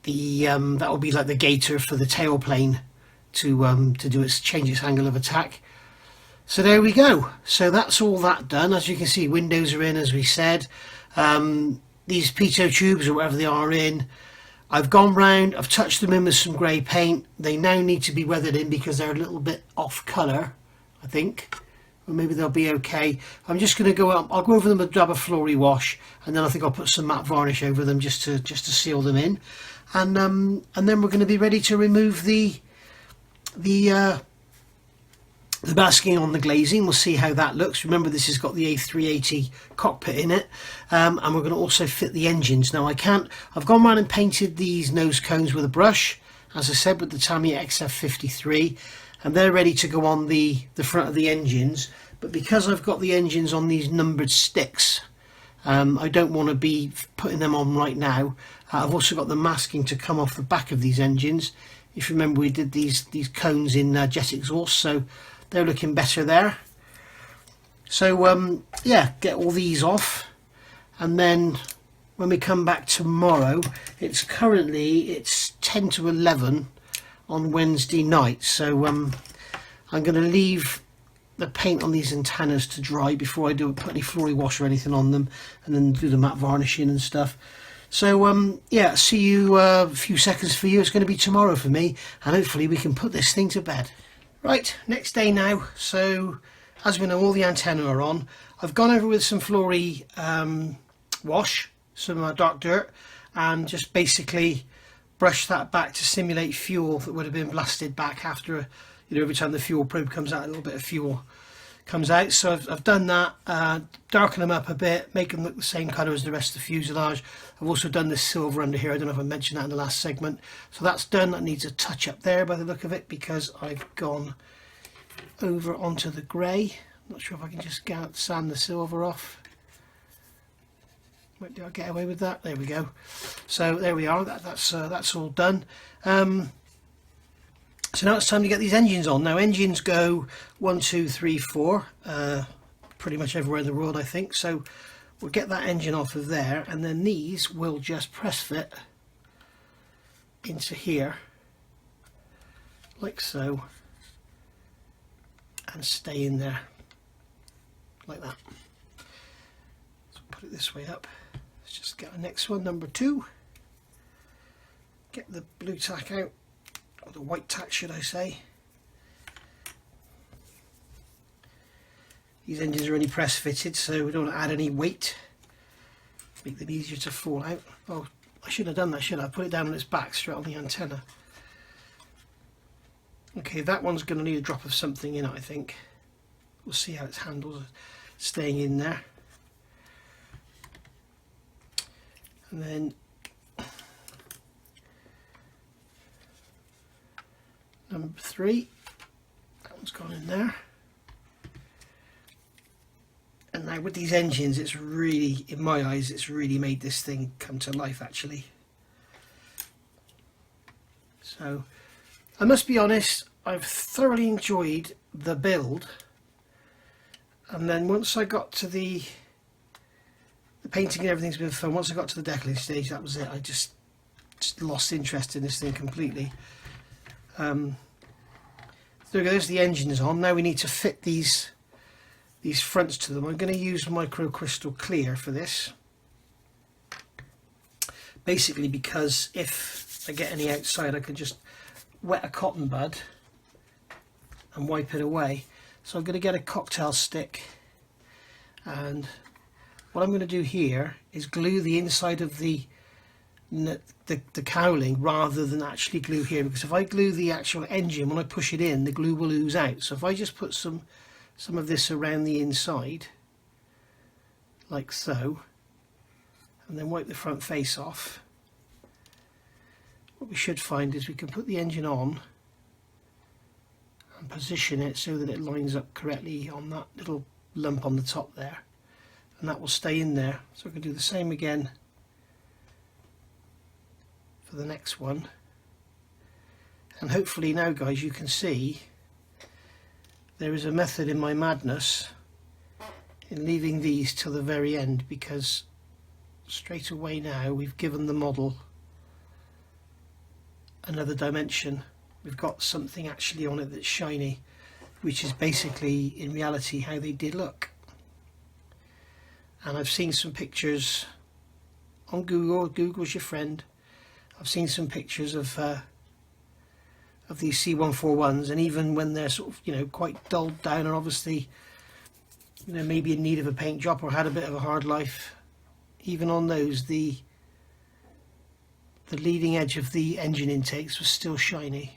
that will be like the gator for the tailplane to change its angle of attack. So there we go. So that's all that done. As you can see, windows are in, as we said. These pitot tubes, or whatever they are, in. I've gone round, I've touched them in with some grey paint. They now need to be weathered in because they're a little bit off colour, I think. Or maybe they'll be okay. I'm just going to go up, I'll go over them with a dab of Flory Wash, and then I think I'll put some matte varnish over them just to seal them in. And then we're going to be ready to remove the masking on the glazing. We'll see how that looks. Remember, this has got the A380 cockpit in it, and we're going to also fit the engines. Now I've gone around and painted these nose cones with a brush, as I said, with the Tamiya XF53, and they're ready to go on the front of the engines. But because I've got the engines on these numbered sticks, I don't want to be putting them on right now. I've also got the masking to come off the back of these engines. If you remember, we did these cones in jet exhaust, so they're looking better there. So yeah, get all these off, and then when we come back tomorrow, it's 10 to 11, on Wednesday night. So I'm going to leave the paint on these antennas to dry before I put any Flory wash or anything on them, and then do the matte varnishing and stuff. So yeah, see you a few seconds for you. It's going to be tomorrow for me, and hopefully we can put this thing to bed. Right, next day now. So as we know, all the antennae are on. I've gone over with some Flory wash, some dark dirt, and just basically brush that back to simulate fuel that would have been blasted back after, you know, every time the fuel probe comes out, a little bit of fuel comes out. So I've done that, darken them up a bit, make them look the same colour as the rest of the fuselage. I've also done this silver under here. I don't know if I mentioned that in the last segment. So that's done. That needs a touch up there by the look of it, because I've gone over onto the grey. Not sure if I can just sand the silver off. Do I get away with that? There we go. So there we are. That's all done. So now it's time to get these engines on. Now engines go 1, 2, 3, 4, pretty much everywhere in the world, I think. So we'll get that engine off of there, and then these will just press fit into here, like so, and stay in there, like that. So put it this way up. Let's just get the next one, number 2. Get the blue tack out, or the white tack should I say. These engines are only press fitted, so we don't want to add any weight, make them easier to fall out. Oh, I should have done that, shouldn't I? Put it down on its back straight on the antenna. Okay, that one's going to need a drop of something in it, I think. We'll see how its handles are staying in there. And then number 3, that one's gone in there. And now with these engines, it's really, in my eyes, it's really made this thing come to life actually. So I must be honest, I've thoroughly enjoyed the build, and then once I got to the painting and everything's been fun, once I got to the decaling stage, that was it. I just lost interest in this thing completely. There we go, there's the engines on. Now we need to fit these fronts to them. I'm going to use micro crystal clear for this, basically because if I get any outside I can just wet a cotton bud and wipe it away. So I'm going to get a cocktail stick, and what I'm going to do here is glue the inside of the cowling rather than actually glue here, because if I glue the actual engine, when I push it in, the glue will ooze out. So if I just put some of this around the inside like so, and then wipe the front face off, what we should find is we can put the engine on and position it so that it lines up correctly on that little lump on the top there, and that will stay in there. So I can do the same again for the next one, and hopefully now guys you can see there is a method in my madness in leaving these till the very end, because straight away now we've given the model another dimension. We've got something actually on it that's shiny, which is basically in reality how they did look. And I've seen some pictures on Google. Google's your friend. I've seen some pictures of these C-141s, and even when they're sort of, you know, quite dulled down and obviously, you know, maybe in need of a paint job or had a bit of a hard life, even on those the leading edge of the engine intakes was still shiny,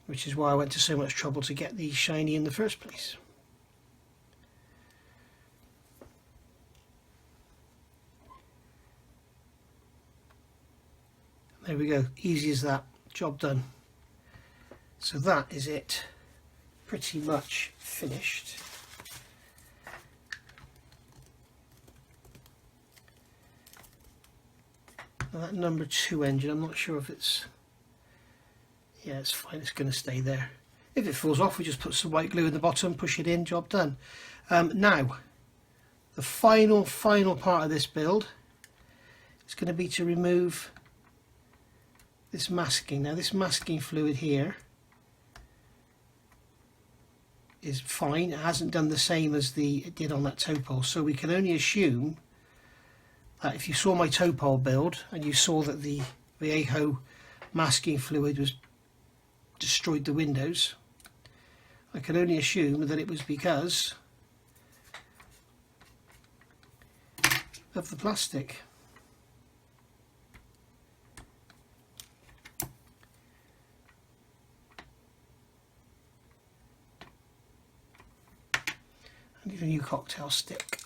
which is why I went to so much trouble to get these shiny in the first place. There we go, easy as that, job done. So that is it, pretty much finished. Now that number 2 engine, I'm not sure if it's, yeah, it's fine, it's going to stay there. If it falls off, we just put some white glue in the bottom, push it in, job done. Now, the final part of this build is going to be to remove this masking. Now this masking fluid here is fine. It hasn't done the same as it did on that topol, so we can only assume that if you saw my topol build and you saw that the Vallejo masking fluid was destroyed the windows, I can only assume that it was because of the plastic. I need a new cocktail stick.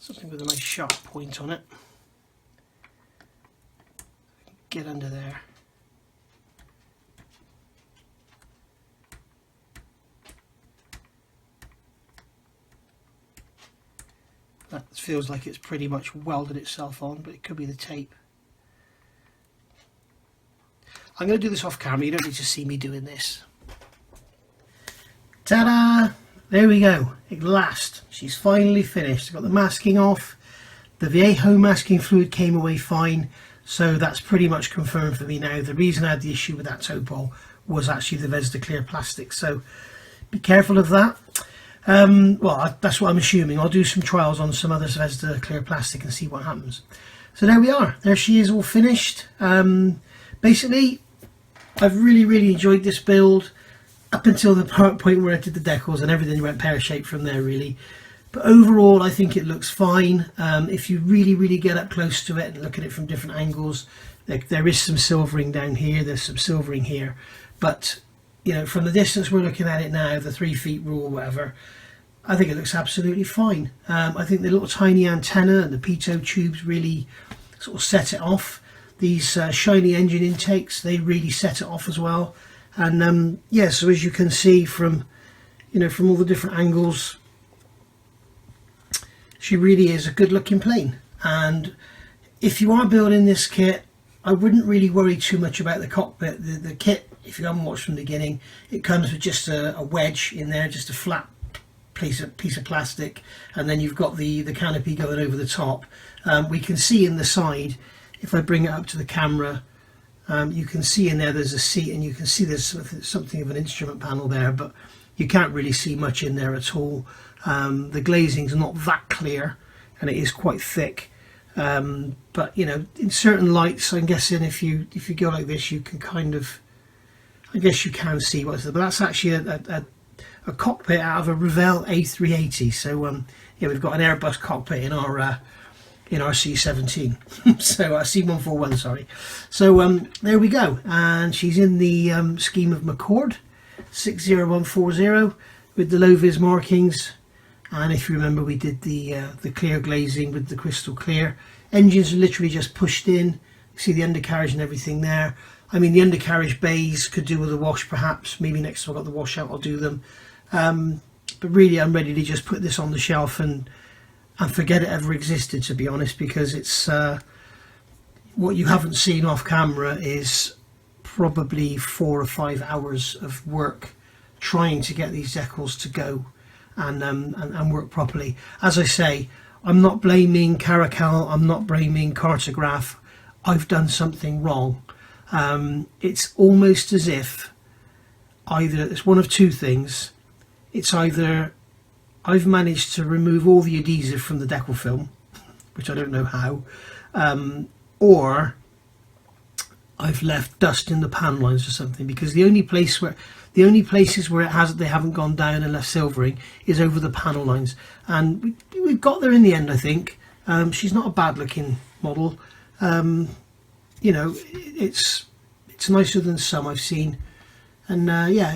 Something with a nice sharp point on it. Get under there. That feels like it's pretty much welded itself on, but it could be the tape. I'm going to do this off camera, you don't need to see me doing this. Ta-da! There we go, at last. She's finally finished. Got the masking off. The Vallejo masking fluid came away fine, so that's pretty much confirmed for me now. The reason I had the issue with that topol was actually the Vesda clear plastic, so be careful of that. Well, that's what I'm assuming. I'll do some trials on some other Vesda clear plastic and see what happens. So there we are. There she is, all finished. Basically, I've really enjoyed this build up until the point where I did the decals, and everything went pear-shaped from there, really. But overall, I think it looks fine. If you really get up close to it and look at it from different angles, there is some silvering down here, there's some silvering here. But, you know, from the distance we're looking at it now, the 3 feet rule, whatever, I think it looks absolutely fine. I think the little tiny antenna and the pitot tubes really sort of set it off. These shiny engine intakes, they really set it off as well. And yeah, so as you can see from, you know, from all the different angles, she really is a good looking plane. And if you are building this kit, I wouldn't really worry too much about the cockpit. The kit, if you haven't watched from the beginning, it comes with just a wedge in there, just a flat piece of plastic, and then you've got the canopy going over the top. We can see in the side, if I bring it up to the camera, you can see in there's a seat, and you can see there's something of an instrument panel there, but you can't really see much in there at all. The glazing's not that clear, and it is quite thick. But you know, in certain lights, I'm guessing if you go like this, you can kind of, I guess you can see what's there. But that's actually a cockpit out of a Revell A380. So yeah, we've got an Airbus cockpit in our C-17, so C-141, sorry. So there we go, and she's in the scheme of McCord 60140 with the low-vis markings. And if you remember, we did the clear glazing with the crystal clear. Engines are literally just pushed in. You see the undercarriage and everything there. I mean, the undercarriage bays could do with a wash, perhaps. Maybe next time I've got the wash out, I'll do them. But really, I'm ready to just put this on the shelf and forget it ever existed, to be honest, because it's what you haven't seen off camera is probably 4 or 5 hours of work trying to get these decals to go and work properly. As I say, I'm not blaming Caracal, I'm not blaming Cartograph. I've done something wrong. It's almost as if it's one of two things. It's either I've managed to remove all the adhesive from the decal film, which I don't know how, or I've left dust in the panel lines or something, because the only places where they haven't gone down and left silvering is over the panel lines, and we've got there in the end, I think. She's not a bad looking model. You know, it's nicer than some I've seen, and yeah,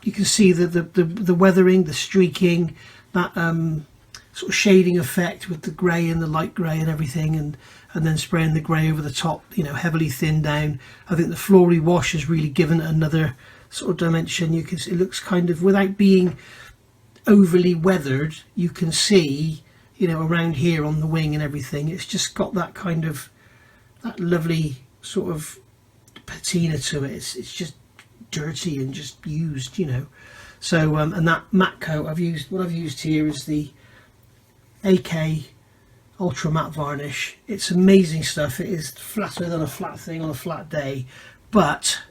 you can see the weathering, the streaking, that sort of shading effect with the grey and the light grey and everything, and then spraying the grey over the top, you know, heavily thinned down. I think the flory wash has really given it another sort of dimension. You can see it looks kind of, without being overly weathered, you can see, you know, around here on the wing and everything, it's just got that kind of, that lovely sort of patina to it. It's just dirty and just used, you know. So and that matte coat I've used, what I've used here is the AK ultra matte varnish. It's amazing stuff. It is flatter than a flat thing on a flat day, but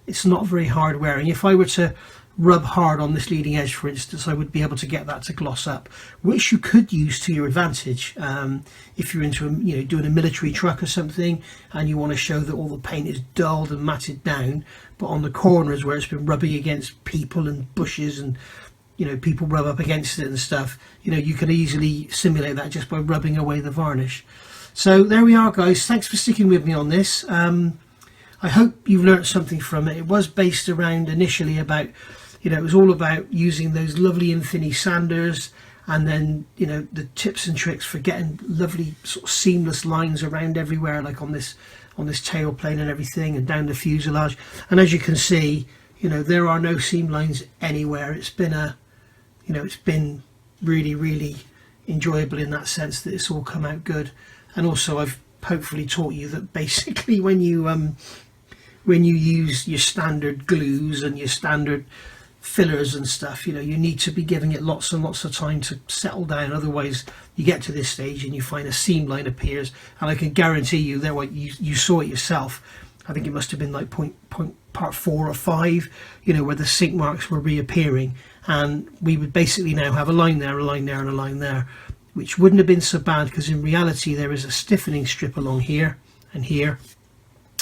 it's not very hard wearing. If I were to rub hard on this leading edge, for instance, I would be able to get that to gloss up, which you could use to your advantage if you're into doing a military truck or something, and you want to show that all the paint is dulled and matted down, but on the corners where it's been rubbing against people and bushes and people rub up against it and stuff, you can easily simulate that just by rubbing away the varnish. So there we are, guys. Thanks for sticking with me on this. I hope you've learnt something from it. It was based around initially about, it was all about using those lovely Infinity sanders, and then the tips and tricks for getting lovely sort of seamless lines around everywhere, like on this tailplane and everything, and down the fuselage. And as you can see, there are no seam lines anywhere. It's been it's been really, really enjoyable in that sense that it's all come out good. And also I've hopefully taught you that basically when you use your standard glues and your standard fillers and stuff, you need to be giving it lots and lots of time to settle down. Otherwise you get to this stage and you find a seam line appears, and I can guarantee you that you saw it yourself. I think it must have been like part 4 or 5, where the sink marks were reappearing, and we would basically now have a line there, a line there, and a line there, which wouldn't have been so bad, because in reality there is a stiffening strip along here and here,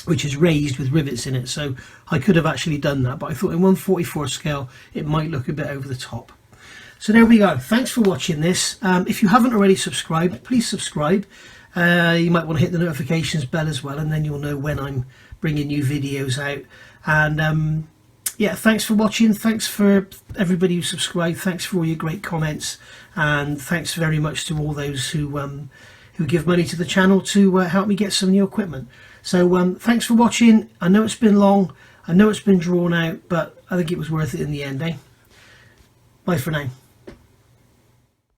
which is raised with rivets in it. So I could have actually done that, but I thought in 1/44 scale it might look a bit over the top. So there we go. Thanks for watching this. If you haven't already subscribed, please subscribe. You might want to hit the notifications bell as well, and then you'll know when I'm bringing new videos out. And yeah, thanks for watching. Thanks for everybody who subscribed. Thanks for all your great comments, and thanks very much to all those who give money to the channel to help me get some new equipment. So thanks for watching. I know it's been long, I know it's been drawn out, but I think it was worth it in the end, eh? Bye for now.